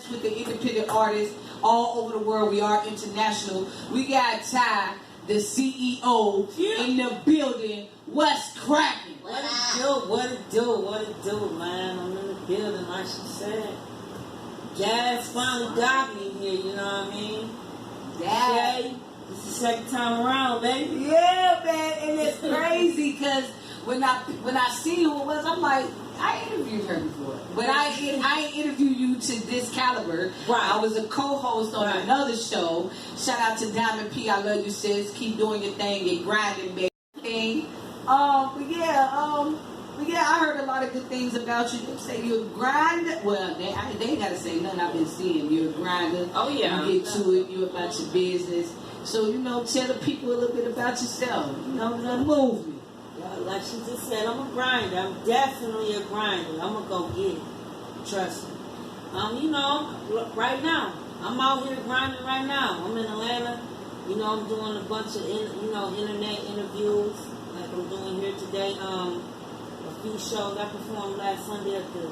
with the independent artists all over the world. We are international. We got Ty, the CEO, in the building. What's cracking? What it do, man? I'm in the building, like she said. Jazz finally got me here, you know what I mean? Jay, this is the second time around, baby. Yeah, man, and it's crazy because when I see who it was, I'm like, I interviewed her before, but I ain't interviewed you to this caliber. Right. I was a co-host on another show. Shout out to Diamond P. I love you, sis. Keep doing your thing. Get grinding, baby. But yeah, I heard a lot of good things about you. They say you're a grinder. Well, they ain't gotta say nothing. I've been seeing you're a grinder. Oh yeah. You get to it. You about your business. So tell the people a little bit about yourself. Move me. Yeah, like she just said, I'm a grinder. I'm definitely a grinder. I'm gonna go get it. Trust me. Right now, I'm out here grinding right now. I'm in Atlanta. I'm doing a bunch of internet interviews like I'm doing here today. A few shows. I performed last Sunday at the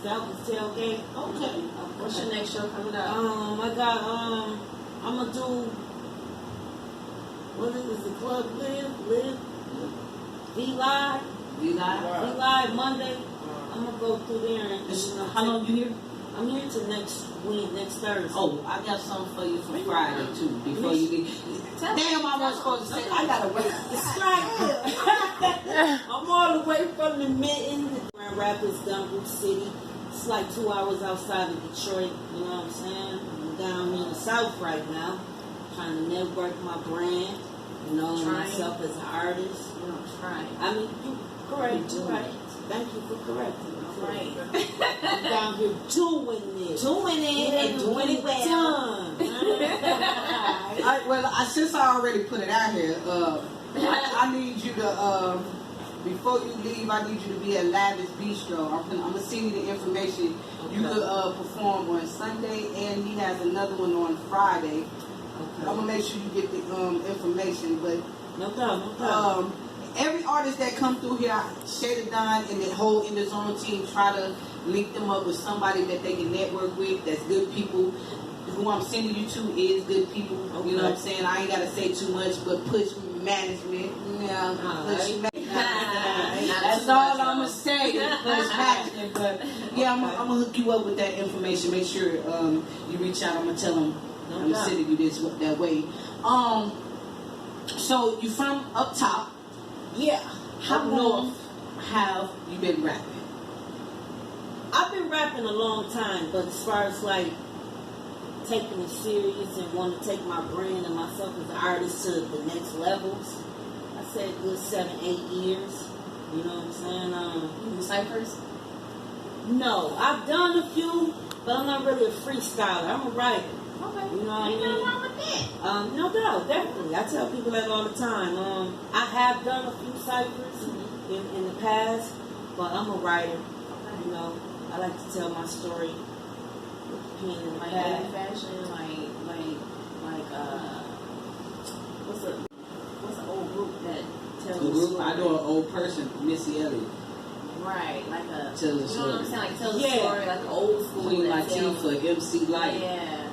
Falcons tailgate. Okay. What's your next show coming up? I got I'm gonna do. What is the club? Live. Be live Monday. I'm gonna go through there and how long you here? I'm here till next week, next Thursday. Oh, I got something for you for Friday too. Before you leave. Damn, I was supposed to say I gotta wait. It's right. I'm all the way from the mitten, Grand Rapids, Dunwoody City. It's like 2 hours outside of Detroit. You know what I'm saying? I'm down here in the South right now, trying to network my brand. Myself as an artist. I mean, you correct. You're right. Thank you for correcting me. Right. I'm down here doing it. Doing it and doing it well. Since I already put it out here, I need you to, before you leave, I need you to be at Lavish Bistro. I'm going to send you the information. Okay. You could perform on Sunday, and he has another one on Friday. Okay. I'm going to make sure you get the information, but no problem. Every artist that come through here, Shada Don and the whole Indazone team try to link them up with somebody that they can network with, that's good people. Who I'm sending you to is good people. Okay. You know what I'm saying? I ain't got to say too much, but push management. Yeah, push management. That's all I'm going to say. Push management. But yeah, I'm going to hook you up with that information. Make sure you reach out. I'm going to tell them I'm sending you this that way. So you from up top? Yeah. How long have you been rapping? I've been rapping a long time, but as far as like taking it serious and wanting to take my brand and myself as an artist to the next levels, I said good 7-8 years. You know what I'm saying? You ciphers? No, I've done a few, but I'm not really a freestyler. I'm a writer. Okay. You know what I mean? Nothing wrong with that. No doubt, definitely. I tell people that all the time. I have done a few ciphers in the past, but I'm a writer. You know, I like to tell my story with the pen in the pad. Fashion, what's the old group that tells the story? I know an old person, Missy Elliott. Right, like a tells the you know story. what I'm saying? Like tells the story like an old school. Queen Latifah, MC Light. Yeah.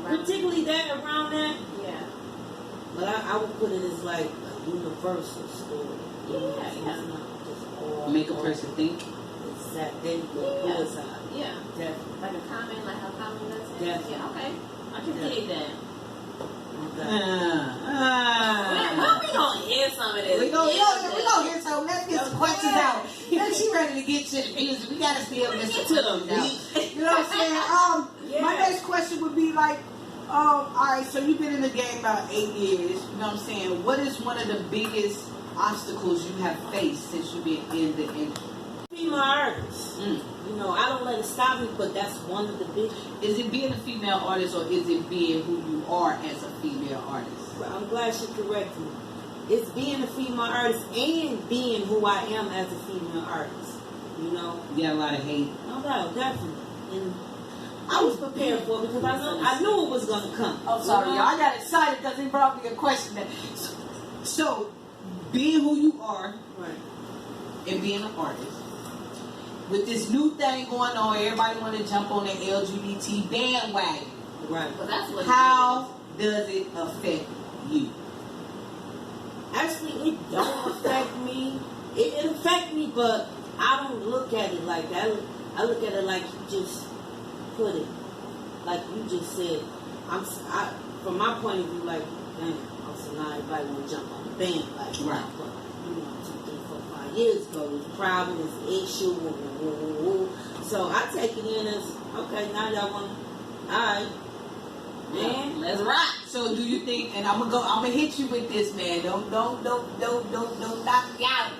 Particularly that around that. Yeah. But I would put it as like a universal story. Yeah. Not just all. Make a person think. Exactly. There you go. Bullseye. Yeah. Definitely. Like a comment, like how comment does it. Definitely. Yeah. Okay. I can dig that. Well, we gonna hear some of this. We gonna hear some. Let's get some questions out. She ready to get to the music. We gotta still listen to them now. You know what I'm saying? My next question would be like, all right, so you've been in the game about 8 years. You know what I'm saying? What is one of the biggest obstacles you have faced since you've been in the industry? Female artist. You know, I don't let it stop me, but that's one of the big. Is it being a female artist or is it being who you are as a female artist? Well, I'm glad she corrected me. It's being a female artist and being who I am as a female artist. You know? You got a lot of hate. No doubt, definitely. And I was prepared for it because I knew it was going to come. Oh, sorry, y'all. I got excited because it brought me a question. So being who you are, right, and being an artist, with this new thing going on, everybody want to jump on the LGBT bandwagon. Right. Well, that's what How does it affect you? Actually, it don't affect me. It affect me, but I don't look at it like that. I look at it like you just put it, like you just said. From my point of view, like, damn, so now everybody want to jump on the band, like, right. But, 2, 3, 4, 5 years ago, this problem, this issue, so I take it in as, okay, now y'all want to, alright, man, let's rock. So do you think, and I'm gonna hit you with this, man, don't knock me out.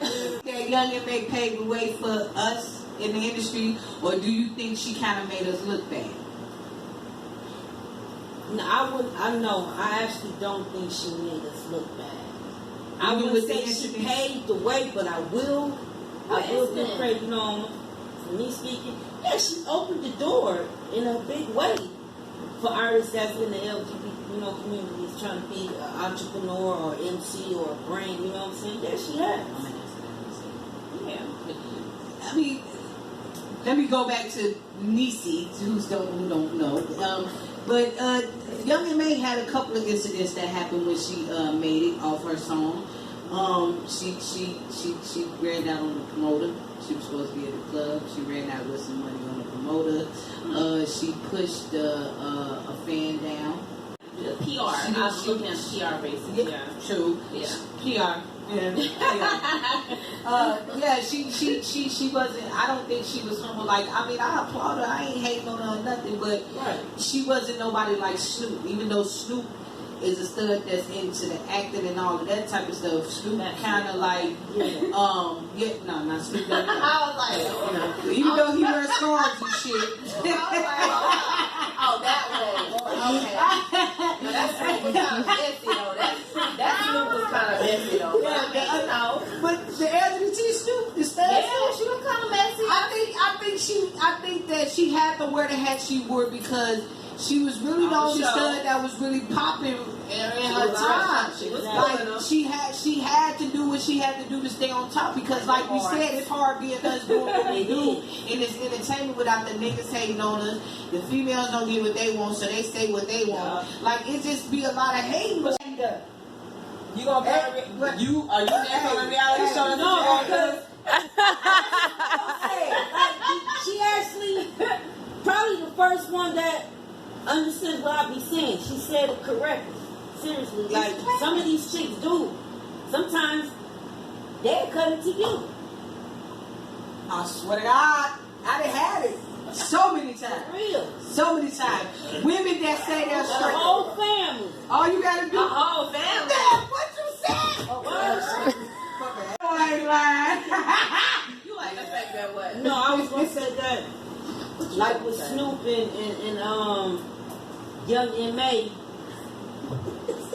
That young and may pave the way for us in the industry, or do you think she kind of made us look bad? No, I actually don't think she made us look bad. I wouldn't say she paved the way, but I will give credit, for me speaking. Yeah, she opened the door in a big way for artists that's in the LGBT, communities trying to be an entrepreneur or MC or a brand, you know what I'm saying? There she has. Yeah. I mean, let me go back to Niecy, who don't know. But Young and May had a couple of incidents that happened when she made it off her song. She ran out on the promoter. She was supposed to be at the club. She ran out with some money on the promoter. She pushed a fan down. The PR. I was looking at PR basis. Yeah. True. Yeah. PR. Yeah, she wasn't. I don't think she was someone like. I mean, I applaud her. I ain't hating on her or nothing, but she wasn't nobody like Snoop. Even though Snoop is a stud that's into the acting and all of that type of stuff. Snoop kind of like, not Snoop. I was like, even though he wears scarves and shit. Oh, that way. Okay. No, that Snoop was kind of messy though. That Snoop was kind of messy though. But the LGBT Snoop, the stud. Yeah, she was kind of messy. I think that she had to wear the hat she wore because she was really the only stud that was really popping in her time. She had to do what she had to do to stay on top because, like we said, it's hard being us doing what we do in this entertainment without the niggas hating on us. The females don't get what they want, so they say what they want. Like it just be a lot of hating. You gonna are you there for the reality show? No, because she actually probably the first one that understood what I be saying. She said it correctly. Seriously, like some of these chicks do. Sometimes they'll cut it to you. I swear to God, I done had it so many times. For real. So many times. Women that say they're The straight. whole family. All you gotta do. The whole family. Damn, what you said? I ain't lying. You like the fact that what? No, I was gonna say that. Like with Snoop and Young M.A.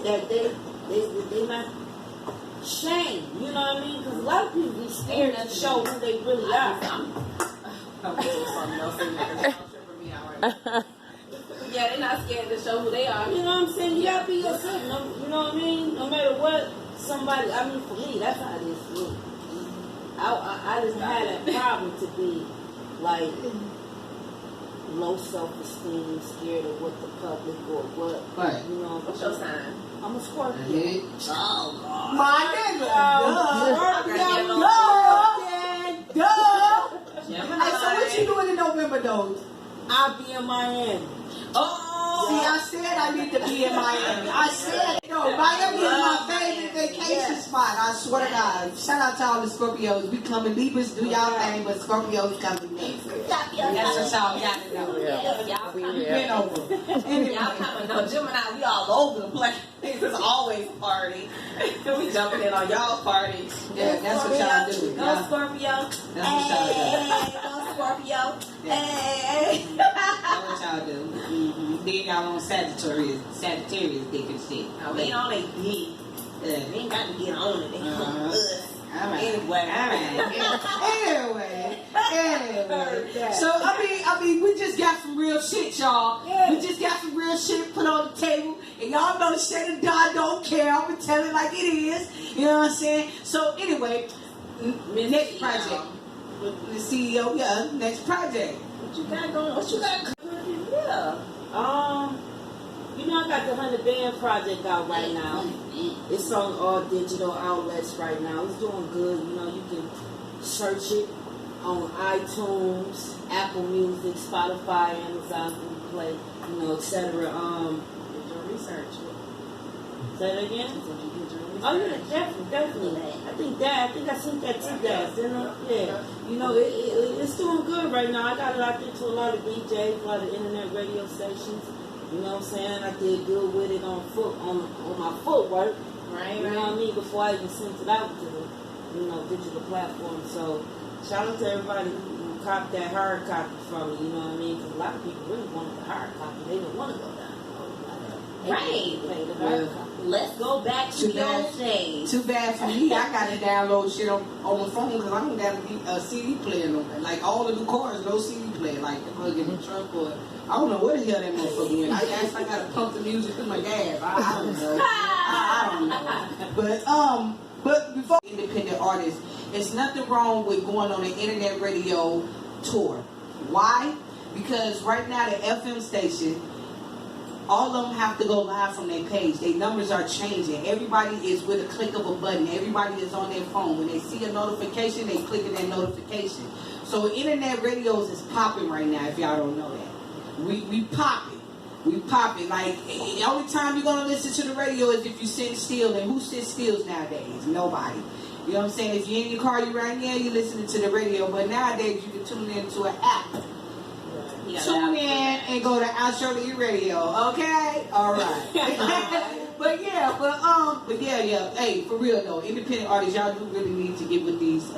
that they not shame, you know what I mean? Because a lot of people be scared to show who they really are. Yeah, they're not scared to show who they are. You know what I'm saying? You gotta be yourself. You know what I mean? No matter what somebody, I mean, for me, that's how it is for me. I just had that problem to be like low self-esteem, scared of what the public or what, you know. What's your sign? I'm a Scorpio. Oh, God. My nigga. Duh. Hey, so what you doing in November, though? I'll be in Miami. Oh, see, I said I need to be in Miami. I said, Miami is my favorite vacation spot. I swear to God. Shout out to all the Scorpios. We coming, Libras do y'all thing, but Scorpios coming next. That's what y'all got to know. Y'all Been over. Anyway. Y'all coming, no, Gemini, we all over the place. It's always party. We jumping in on y'all party. Yeah, that's what y'all do. Go Scorpio. That's what y'all do. Go Scorpio. Hey. That's what y'all do. Mm-hmm. Then y'all on Sagittarius dick and shit. No, we ain't on they dick. We ain't got to get on it. They come with us. All right. Anyway. So I mean, we just got some real shit, y'all. Yeah. We just got some real shit put on the table, and y'all know Shannon Don don't care. I'm gonna tell it like it is. You know what I'm saying? So anyway, next project. with the CEO, yeah, next project. What you got going? What you got cooking? Yeah. You know, I got the 100 Band project out right now. It's on all digital outlets right now. It's doing good. You know, you can search it on iTunes, Apple Music, Spotify, Amazon, Google Play, you know, etc. Did your research? Say that again? Did you get your research? Oh yeah, definitely. I think I sent that to Dad, didn't I? Yeah. You know, it's doing good right now. I got it out there to a lot of DJs, a lot of internet radio stations. You know what I'm saying? I did good with it on my footwork. Right, You know what I mean? Before I even sent it out to the, you know, digital platform. So shout out to everybody who copped that hard copy from me. You know what I mean? Because a lot of people really wanted the hard copy. They didn't want to go down. Right. Pay the hard copy. Let's go back to the old days. Too bad for me. I got to download shit on my phone because I don't got a CD player. Like all of the cars, no CD player. Like the plug in the truck or I don't know what the hell that motherfucker went. I guess I got to pump the music through my gas. I don't know. I don't know. But before independent artists, it's nothing wrong with going on an internet radio tour. Why? Because right now the FM station, all of them have to go live from their page. Their numbers are changing. Everybody is with a click of a button. Everybody is on their phone. When they see a notification, they click that notification. So internet radios is popping right now, if y'all don't know that. We pop it. We pop it. Like, the only time you're going to listen to the radio is if you sit still. And who sits still nowadays? Nobody. You know what I'm saying? If you're in your car, you're right now, you're listening to the radio. But nowadays, you can tune into an app. Tune in and go to Outshore Radio, okay? All right. but yeah. Hey, for real though, independent artists, y'all do really need to get with these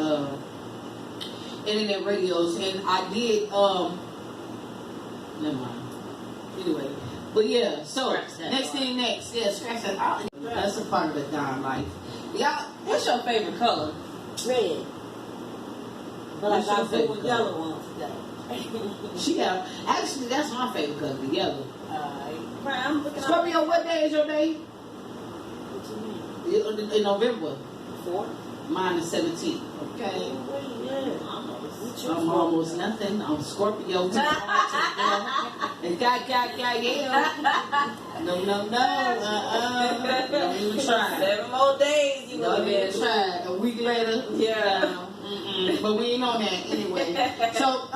internet radios. And I did never mind. Anyway, but yeah. So next. Yeah, scratch that. That's a part of the dime life. Y'all, What's your favorite color? Red. But I got blue and yellow ones today. Actually, that's my favorite color, the yellow. Right, I'm looking Scorpio, what day is your day? What you mean? In November. 4? Mine is 17th. Okay. Yeah. I'm almost nothing. I'm Scorpio. And yeah. No. Don't even try. 7 more days. You Don't even try. A week later. Yeah. But we ain't on that anyway. So,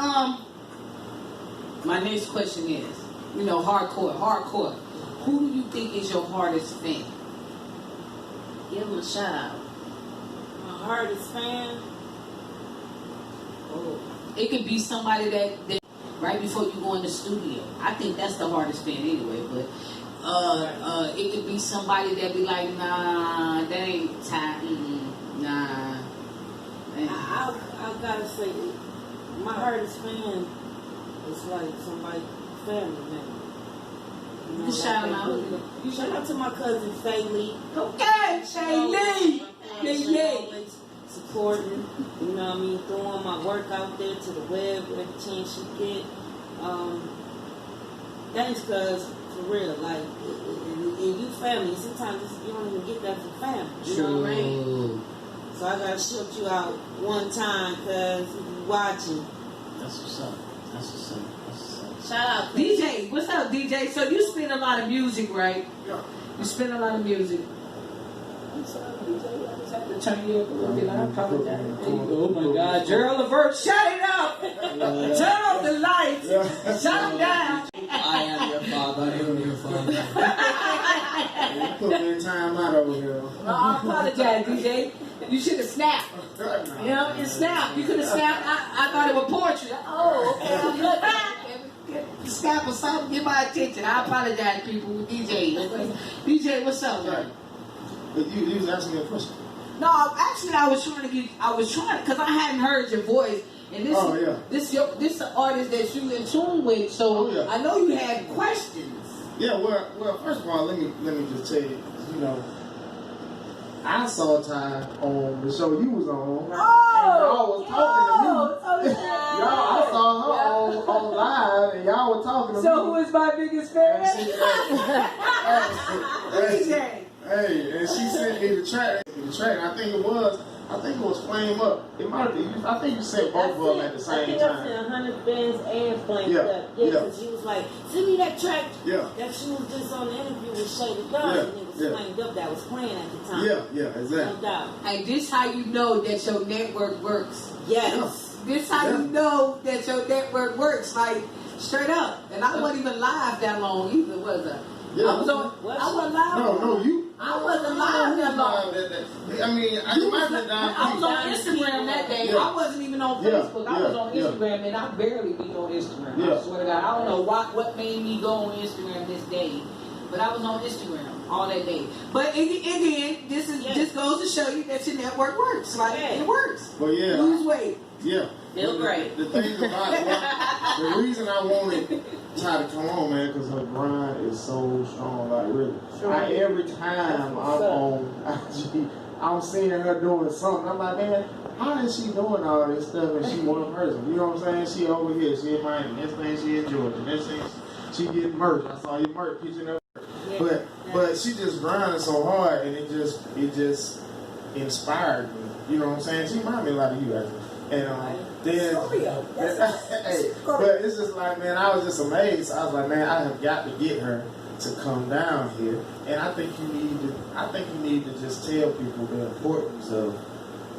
my next question is, you know, hardcore. Who do you think is your hardest fan? Give him a shout out. My hardest fan. Oh, it could be somebody that right before you go in the studio. I think that's the hardest fan anyway. But it could be somebody that be like, nah, that ain't time. Nah. I gotta say, my hardest fan is like somebody family member. You know, Shout out. Shout out to my cousin Faye Lee. Okay, Faye Lee. Yeah. Always supporting, you know what I mean, throwing my work out there to the web every chance she get. Thanks, cuz, for real, like, in you family, sometimes you don't even get that from family. You know what I mean? So I gotta shout you out one time, cuz you watching. That's what's up. Shout out. DJ, what's up, DJ? So you spin a lot of music, right? Yeah. You spin a lot of music. I'm sorry, DJ. I just have to turn you up a little bit. I apologize. Oh my God, Gerald Levert, shut it up! Turn off the lights. Shut them down. I am your father. You put me in time out over here. I apologize, DJ. You should have snapped. You know, you snapped. You could have snapped. I thought it was poetry. Oh, okay. I'm looking. Snap or something. Get my attention. I apologize, people. DJ. DJ, what's up, man? You was asking me a question. No, actually, I was trying because I hadn't heard your voice, and this is the artist that you in tune with. So I know you had questions. Yeah, well, first of all, let me just tell you, you know, I saw Ty on the show you was on, and y'all was talking to me. I saw her on live, and y'all were talking to me. So who is my biggest fan? DJ. Hey, and she sent me the track. And I think it was I think it was Flame Up. It might be. I think you said both of them at the same I think time. I said 100 bands and Flame Yeah, Up. Yeah, yeah. because he was like, send me that track Yeah. that she was just on the interview with Shady Dunn, Yeah, and it was yeah. Flamed Up that was playing at the time. Yeah, exactly. No doubt. Hey, this how you know that your network works. Yes. This how you know that your network works. Like, straight up. And I wasn't even live that long either, was I? Yeah. I wasn't live. No, you. I wasn't live that long. I mean, you might have done. I was on Instagram that day. Yeah. I wasn't even on Yeah, Facebook. I was yeah, on yeah. Instagram, and I barely be on Instagram. Yeah. I swear to God. I don't know what made me go on Instagram this day, but I was on Instagram all that day. But again, this goes to show you that your network works. Like, it works. Well, yeah. Lose weight. Yeah. Feel great. The thing about it, the reason I wanted Ty to come on, man, because her grind is so strong. Like, really. Every time I'm on IG, I'm seeing her doing something. I'm like, man, how is she doing all this stuff and she one person? You know what I'm saying? She over here, she in Miami. Next thing she in Georgia. Next thing she getting merch. I saw your merch picture of her. But she just grinding so hard, and it just inspired me. You know what I'm saying? She reminded me a lot of you, actually. And then, but it's just like, man, I was just amazed. I was like, man, I have got to get her to come down here. And I think you need to just tell people the importance of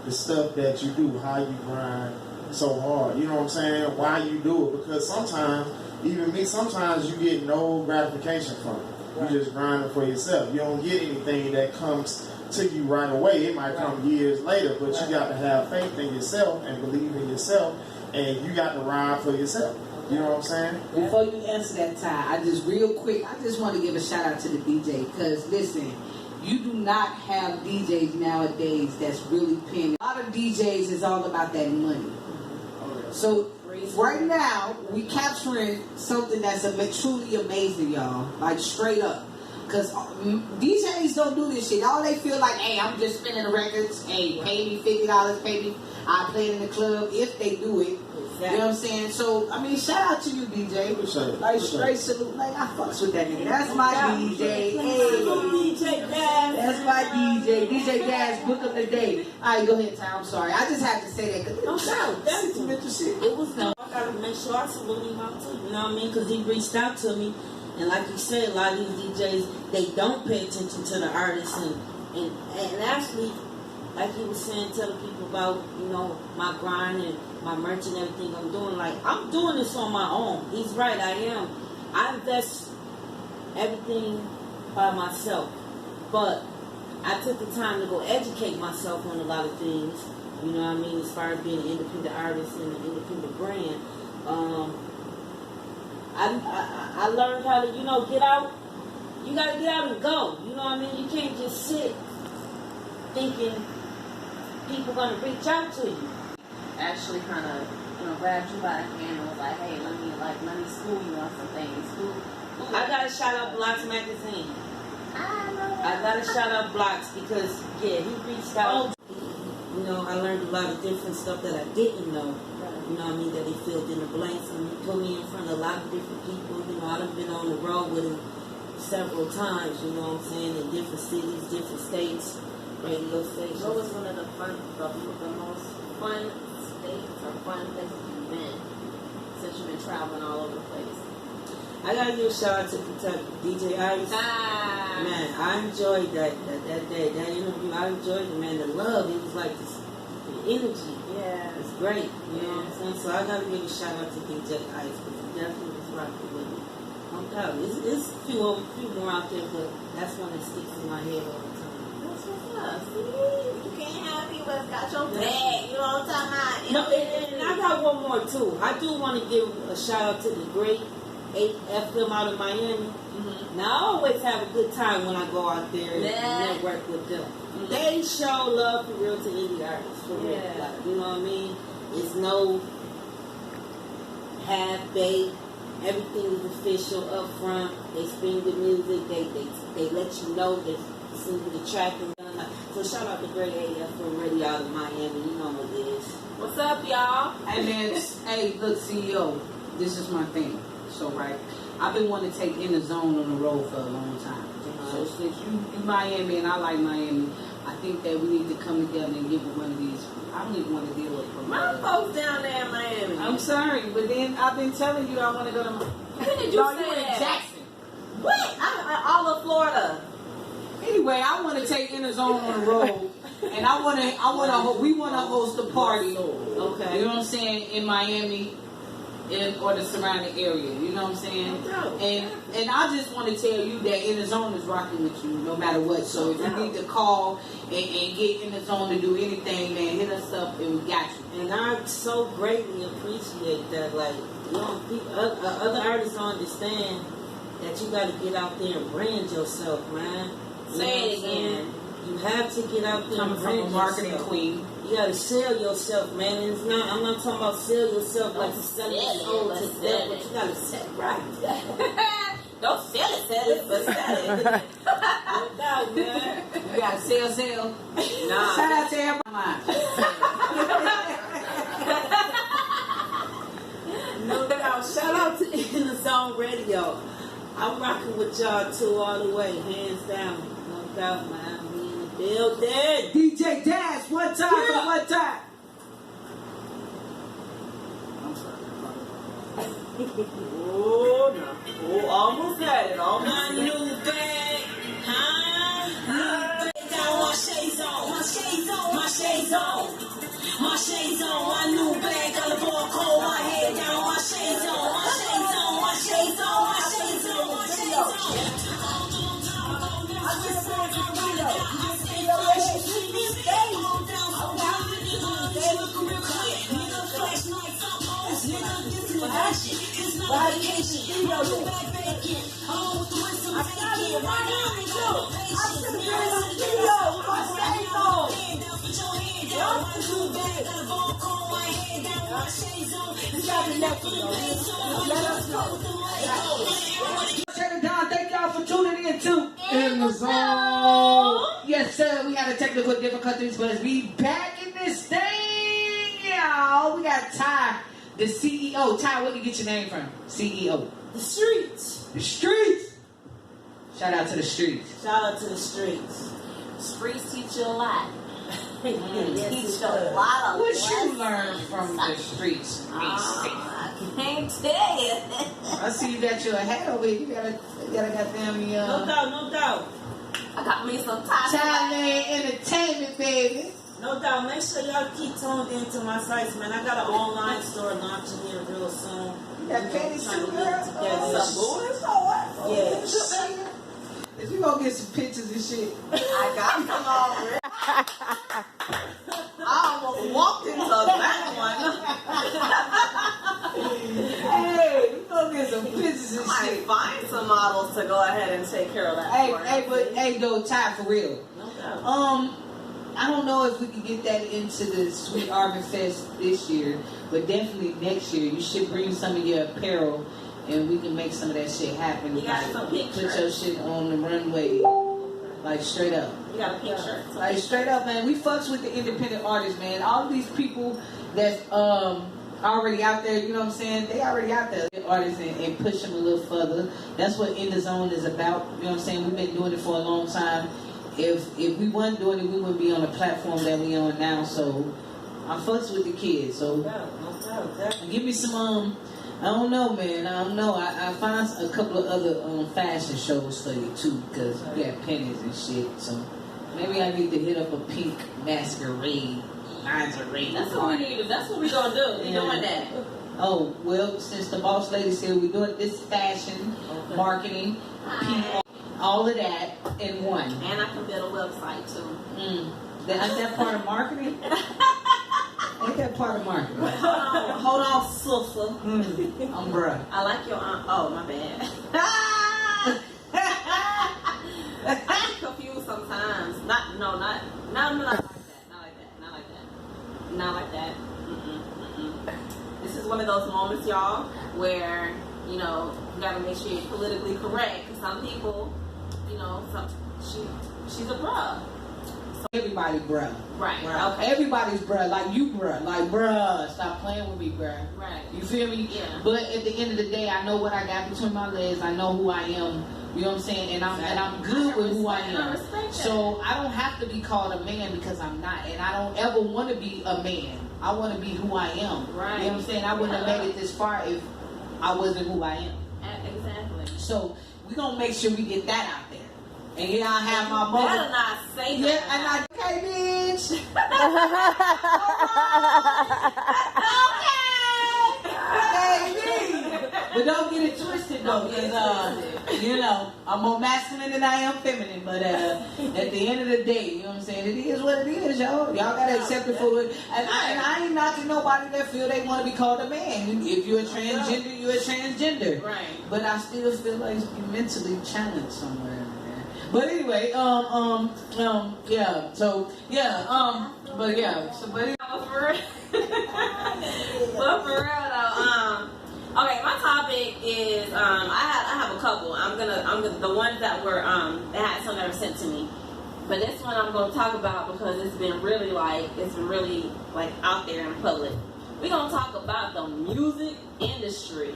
the stuff that you do, how you grind so hard. You know what I'm saying? Why you do it? Because sometimes, even me, sometimes you get no gratification from it. You just grinding for yourself. You don't get anything that comes to you right away. It might come years later, but you got to have faith in yourself and believe in yourself, and you got to ride for yourself. You know what I'm saying? Before you answer that, Ty, I just want to give a shout out to the DJ, because listen, you do not have DJs nowadays that's really paying. A lot of DJs is all about that money. So right now we capturing something that's truly amazing, y'all. Like, straight up. Because DJs don't do this shit. All they feel like, hey, I'm just spinning the records. Hey, pay me $50, pay me. I play it in the club if they do it. Exactly. You know what I'm saying? So, I mean, shout out to you, DJ. Like, straight salute. Like, I fucks with that nigga. That's my DJ. Hey. DJ Daz. That's my DJ. DJ Daz, book of the day. All right, go ahead, Ty. I'm sorry. I just had to say that. Cause that's some mental shit. It was no. I gotta make sure I salute him out too. You know what I mean? Because he reached out to me. And like you said, a lot of these DJs, they don't pay attention to the artists, and actually, like he was saying, telling people about, you know, my grind and my merch and everything I'm doing. Like, I'm doing this on my own. He's right, I am. I invest everything by myself, but I took the time to go educate myself on a lot of things. You know what I mean? As far as being an independent artist and an independent brand. I learned how to, you know, get out. You got to get out and go. You know what I mean? You can't just sit thinking people going to reach out to you. Actually kind of, you know, grabbed you by the hand and was like, hey, let me school you on some things. I got to shout out Blocks Magazine. I got to shout out Blocks because, yeah, he reached out. You know, I learned a lot of different stuff that I didn't know. You know what I mean, that he filled in the blanks, and he put me in front of a lot of different people. You know, I've been on the road with him several times, you know what I'm saying, in different cities, different states, radio stations. What was one of the most fun states or fun places you've been since you've been traveling all over the place? I gotta give a shout out to Kentucky, DJ Ice. Man, I enjoyed that day, that interview. I enjoyed it, man. The love, it was like this, the energy. Yeah. It's great, you know what I'm saying? So I gotta give a shout out to DJ Ice, because he definitely was rocking with me. I'm proud. There's a few more out there, but that's one that sticks in my head all the time. That's what's up. See, you can't have people that's got your bag. You know what I'm talking about? No, and I got one more too. I do want to give a shout out to the great 8FM out of Miami. Mm-hmm. Now, I always have a good time when I go out there and network with them. Mm-hmm. They show love for real to indie artists, for real. Like, you know what I mean? It's no half-baked. Everything is official up front. They spin the music. They let you know. They send you the track. So shout out to Great 8FM Radio out of Miami. You know what it is. What's up, y'all? Hey, man. Hey, look, CEO. This is my thing. So, right, I've been wanting to take Indazone on the road for a long time. So since you Miami and I like Miami, I think that we need to come together and get with one of these. I don't even want to deal with My promoters. folks down there in Miami. I'm sorry, but then I've been telling you I want to go to. When did you Y'all, say you in that? Jackson. What? I'm all of Florida. Anyway, I want to take Indazone on the road, and we want to host a party. Okay. You know what I'm saying, in Miami, or the surrounding area. You know what I'm saying? And I just want to tell you that Indazone is rocking with you no matter what. So if you need to call and get Indazone to do anything, man, hit us up and we got you. And I so greatly appreciate that. Like, you know, other artists don't understand that you got to get out there and brand yourself, man. Say it again. You have to get out there Coming and from brand a marketing yourself. queen. You gotta sell yourself, man. And it's not. I'm not talking about sell yourself like you sell your soul to death, but you gotta sell it right. Don't sell it, but sell it. No doubt, man. You got to sell. Nah. Shout out to everybody. No doubt. Shout out to Indazone Radio. I'm rocking with y'all too all the way, hands down. No doubt, man. We in the building. DJ Dash, one time for one time. I'm sorry. Oh, no. Oh, almost had it. Almost had it. New bag, huh? Got my shades on, my shades on, my shades on, my shades on, my new bag, got a ball cold, my head down, my shades on, my shades on, my shades on, my shades on, my shades on. I just saw it on video. I stay fresh, keep me steady. Nigga, flashlights, I'm hoes, nigga, this is action, it's not vacation, I'm too bad bacon, I'm with the wisdom taking, right now, Thank y'all for tuning in too. Indazone. Yes, sir. We had a technical difficulties, but we back in this thing, y'all. We got Ty, the CEO. Ty, where did you get your name from? CEO. The streets. The streets. Shout out to the streets. Shout out to the streets. Streets teach you a lot. Yes, Teach it you a does. lot of What you lessons. learn from the streets? I can't tell you. I see you got your hat over here. You gotta goddamn me. No doubt, no doubt. I got me some time. Thailand Entertainment, baby. No doubt. Make sure y'all keep tuned into my sites, man. I got an online store launching here real soon. You got panties Trying too, to girl? get it together. What's up, boy? It's all right. Yeah. If we gonna get some pictures and shit. I got some already. I almost walked into that one. Hey, we gonna get some pictures I and might shit. find some models to go ahead and take care of that. for us. Hey, though, Ty, for real. No doubt. I don't know if we can get that into the Sweet Arbor Fest this year, but definitely next year you should bring some of your apparel and we can make some of that shit happen. You got Like, some put pictures. your shit on the runway, like straight up. You got a picture. Like straight up, man. We fucks with the independent artists, man. All of these people that's already out there, you know what I'm saying? They already out there, artists, and push them a little further. That's what Indazone is about. You know what I'm saying? We've been doing it for a long time. If we weren't doing it, we wouldn't be on the platform that we on now. So I fucks with the kids. So No doubt, definitely. give me some I don't know, man. I don't know. I find a couple of other fashion shows for you too, because you got pennies and shit. So maybe I need to hit up a pink masquerade, lingerie. That's what we need to do. That's what we're going to do. We're doing that. Oh, well, since the boss lady said we're doing this fashion, marketing, PR, all of that in one. And I can build a website too. Ain't that part of marketing? Ain't that part of marketing? Hold on, sister. I'm bruh. I like your oh, my bad. I'm confused sometimes. Not like that. Not like that. This is one of those moments, y'all, where, you know, you gotta make sure you're politically correct. Because some people, you know, she's a bruh. Everybody, bruh. Right. Right. Okay. Everybody's bruh. Like you, bruh. Like, bruh, stop playing with me, bruh. Right. You feel me? Yeah. But at the end of the day, I know what I got between my legs. I know who I am. You know what I'm saying? And I'm good with who I am. So I don't have to be called a man because I'm not. And I don't ever want to be a man. I want to be who I am. Right. You know what I'm saying? I wouldn't have made it this far if I wasn't who I am. Exactly. So we're going to make sure we get that out there. And here I have my You mother. better not say Yeah, that. and I, okay, bitch. But don't get it twisted though, because you know, I'm more masculine than I am feminine. But at the end of the day, you know what I'm saying? It is what it is, y'all. Y'all gotta accept it for it. And I ain't knocking nobody that feel they want to be called a man. If you're a transgender, you're a transgender. Right. But I still feel like you're mentally challenged somewhere. Man. But anyway, yeah. So yeah, but yeah. So but. But for real though, okay, my topic is I have a couple. I'm gonna the ones that were that had some that were sent to me. But this one I'm gonna talk about because it's been really out there in public. We're gonna talk about the music industry.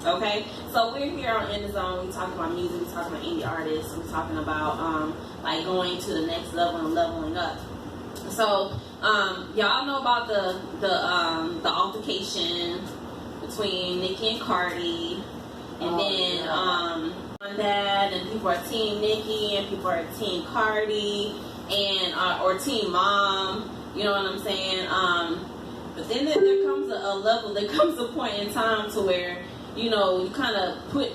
Okay? So we're here on Indazone, we talking about music, we talking about indie artists, we're talking about like going to the next level and leveling up. So y'all know about the altercation between Nicki and Cardi, and then on that, and people are team Nicki and people are team Cardi, and or team Mom. You know what I'm saying? But then there comes a level, there comes a point in time to where you kind of put,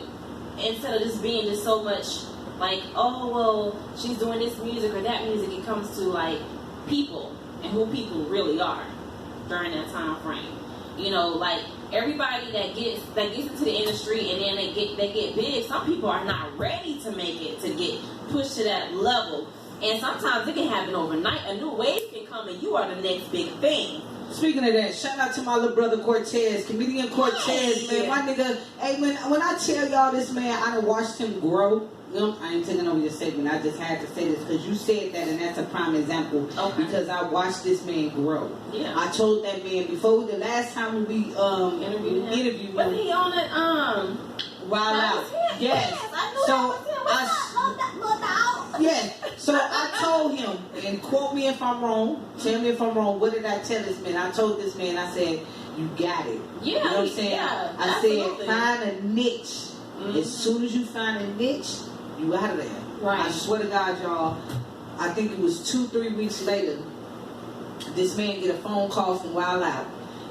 instead of just being just so much like, oh well, she's doing this music or that music, it comes to like people and who people really are during that time frame. Like everybody that gets into the industry and then they get big, some people are not ready to make it, to get pushed to that level. And sometimes it can happen overnight. A new wave can come and you are the next big thing. Speaking of that, shout out to my little brother Cortez, comedian Cortez, man. My nigga, hey man, when I tell y'all this man, I done watched him grow. I ain't taking over your segment. I just had to say this because you said that, and that's a prime example. Okay. Because I watched this man grow. Yeah. I told that man before the last time we interviewed him. Was he on it? Wild Out. Yes. Yes. So I told him, and quote me if I'm wrong. Tell me if I'm wrong. What did I tell this man? I told this man. I said, "You got it." Yeah. You know what I'm saying? Yeah, I said, find a niche. Mm-hmm. As soon as you find a niche, you out of there. Right. I swear to God, y'all, I think it was 2-3 weeks later, this man get a phone call from Wild Out.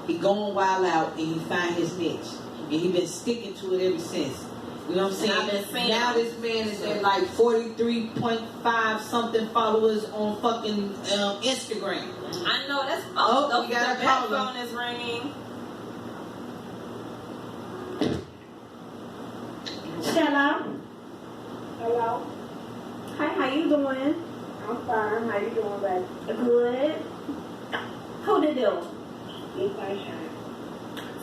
He go on Wild Out and he find his niche. And he been sticking to it ever since. You know what I'm saying? Now this man is at like 43.5 something followers on fucking Instagram. I know, that's we got a call. The phone is ringing. Hello. Hello. Hi, how you doing? I'm fine. How you doing, baby? Good. Who did do? It's Sunshine.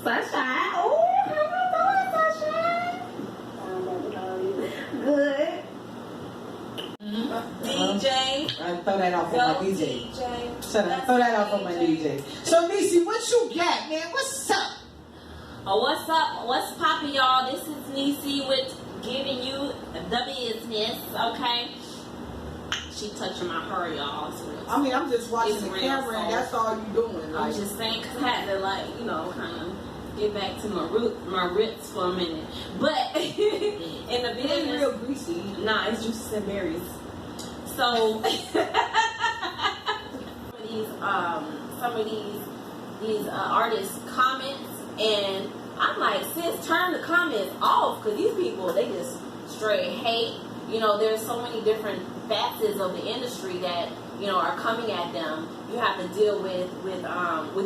Sunshine? Oh, how you doing, Sunshine? Fine, baby. How are you? Good. DJ. I throw that off on my DJ. Throw that off on my DJ. So, Niecy, what you got, man? What's up? Oh, what's up? What's poppin', y'all? This is Niecy with giving you the business, okay? She touching my hair, y'all. I mean, I'm just watching the camera, and that's all you doing. I'm just saying, because I had to, kind of get back to my roots for a minute. But in the business, it's real greasy. Nah, it's juices and berries. So some of these artists' comments, and I'm like, sis, turn the comments off, because these people, they just straight hate. There's so many different facets of the industry that are coming at them. You have to deal with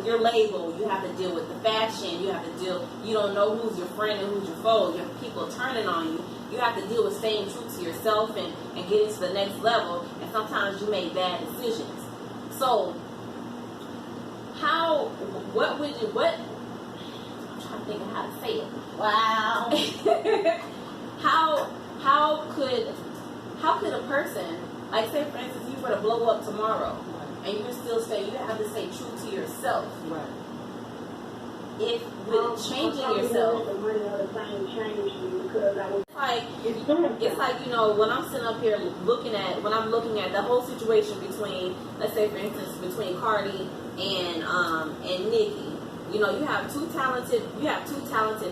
your label. You have to deal with the fashion. You have to deal. You don't know who's your friend and who's your foe. You have people turning on you. You have to deal with staying true to yourself and getting to the next level. And sometimes you make bad decisions. So, what I'm trying to think of how to say it. Wow. How could a person Like, say for instance, you were to blow up tomorrow, and you're still saying you have to stay true to yourself. Right. If with changing yourself, The money or the fame changed me because I was it's like, you know, when I'm sitting up here looking at the whole situation between, let's say for instance, between Cardi and Nicki. You know, you have two talented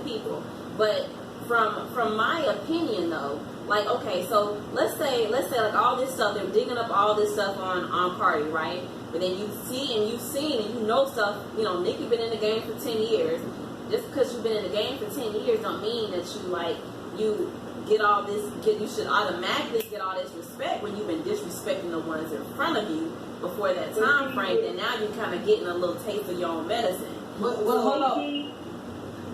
people. But from my opinion though, like, okay, so let's say like all this stuff, they're digging up all this stuff on Cardi, right? But then you've seen and you know stuff, you know, Nicki been in the game for 10 years. Just because you've been in the game for 10 years don't mean that you should automatically get all this respect when you've been disrespecting the ones in front of you before that time frame. Then now you're kind of getting a little taste of your own medicine. Well, hold on.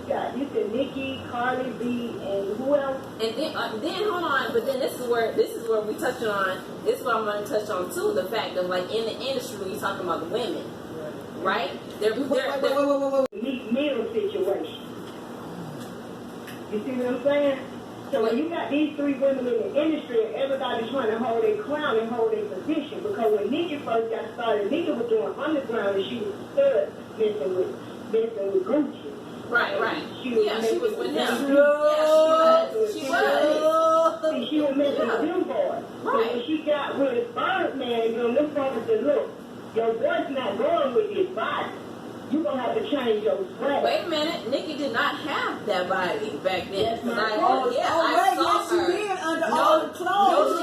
Yeah, you said Nicki, Cardi B, and who else? And then hold on, but then this is where we touch on. This is what I'm going to touch on too. The fact of, like, in the industry when you're talking about the women, right? They're Meal situation. You see what I'm saying? So when you got these three women in the industry and everybody's trying to hold their crown and hold their position, because when Nicki first got started, Nicki was doing underground and she was stud messing with Gucci. Right. She was with him. She was messing with them boys. But when she got with Birdman, them brothers said, look, your boy's not going with his body. You're going to have to change your swag. Wait a minute. Nicki did not have that body back then. Yes, I saw her. She did under all the clothes.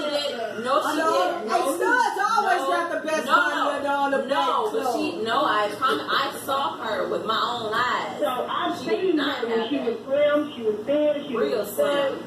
No, she didn't. Studs always got the best body under all the black clothes. I saw her with my own eyes. So I've seen her when she was slim, she was thin, she real was slim.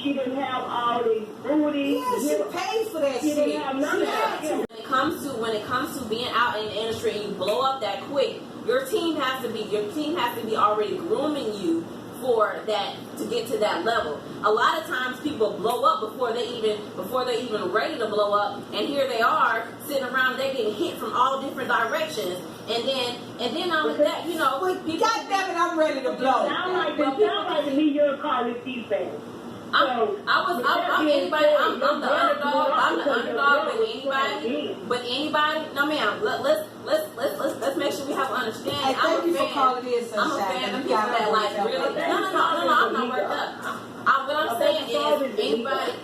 She didn't have all these booties. Yeah, she paid for that She shit. didn't have none of that. When it comes to being out in the industry and you blow up that quick, your team has to be already grooming you for that, to get to that level. A lot of times people blow up before they're even ready to blow up, and here they are sitting around, they're getting hit from all different directions, and then not with that, you know, people. God damn it, I'm ready to blow. Sound like to me you're a Cardi B fan. I'm anybody. I'm the underdog. I'm the underdog with anybody. No, ma'am. Let's make sure we have understanding. Hey, thank you for calling in, I'm a fan of people that like really. No. I'm not worked up. What I'm saying is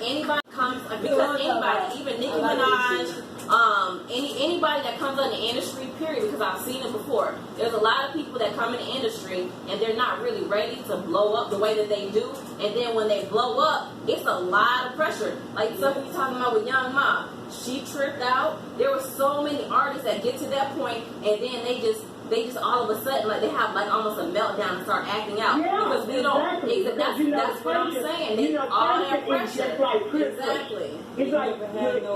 anybody comes, because anybody, even Nicki Minaj, anybody that comes in the industry, period, because I've seen it before. There's a lot of people that come in the industry and they're not really ready to blow up the way that they do. And then when they blow up, it's a lot of pressure. Like something you're talking about with Young Ma. She tripped out. There were so many artists that get to that point and then they just all of a sudden, like, they have like almost a meltdown and start acting out. Yeah, because we don't. That's what I'm saying. It's all that pressure. Exactly. It's like Drake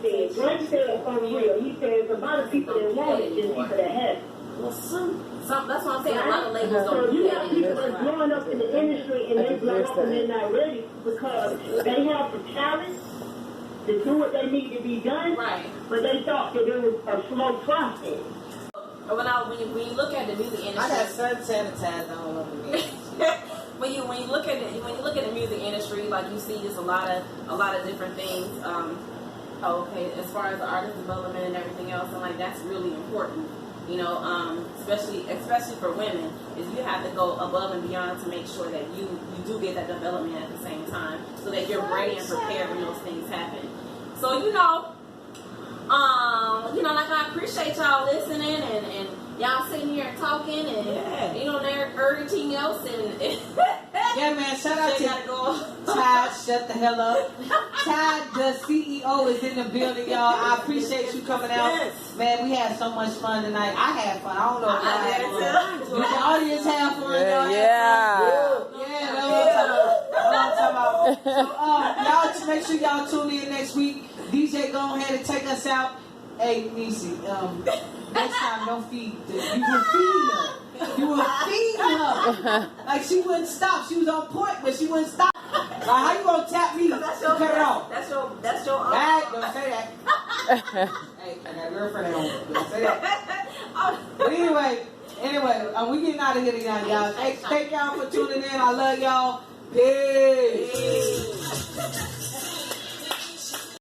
said. Drake said for real. He said it's a lot of people that want it and people that have it. Well, that's what I'm saying. A lot of labels So don't do you that have people anymore. that's growing up in the industry and they blow up and they're not ready because they have the talent to do what they need to be done. Right. But they thought that it was a slow process. When you look at the music industry, I got sun sanitized all over me. when you look at the music industry, like, you see just a lot of different things. As far as the artist development and everything else, and like that's really important. You know, especially for women, is you have to go above and beyond to make sure that you do get that development at the same time, so that you're ready and prepared when those things happen. So like, I appreciate y'all listening and y'all sitting here and talking and everything else and Yeah, man, shout out to Ty, shut the hell up. Ty, the CEO, is in the building, y'all. I appreciate you coming out. Man, we had so much fun tonight. I had fun. I don't know if y'all had fun. Did the audience have fun? Yeah. That's what I'm talking about. Y'all make sure y'all tune in next week. DJ, go ahead and take us out. Hey, Nisi, next time don't feed this. You will feed her. You will feed her. Like, she wouldn't stop. She was on point, but she wouldn't stop. Like, how you gonna tap me? That's cut it off. That's your Right? Don't say that. Hey, I got a girlfriend at home. Don't say that. But anyway, we getting out of here tonight, y'all. Thank y'all for tuning in. I love y'all. Peace.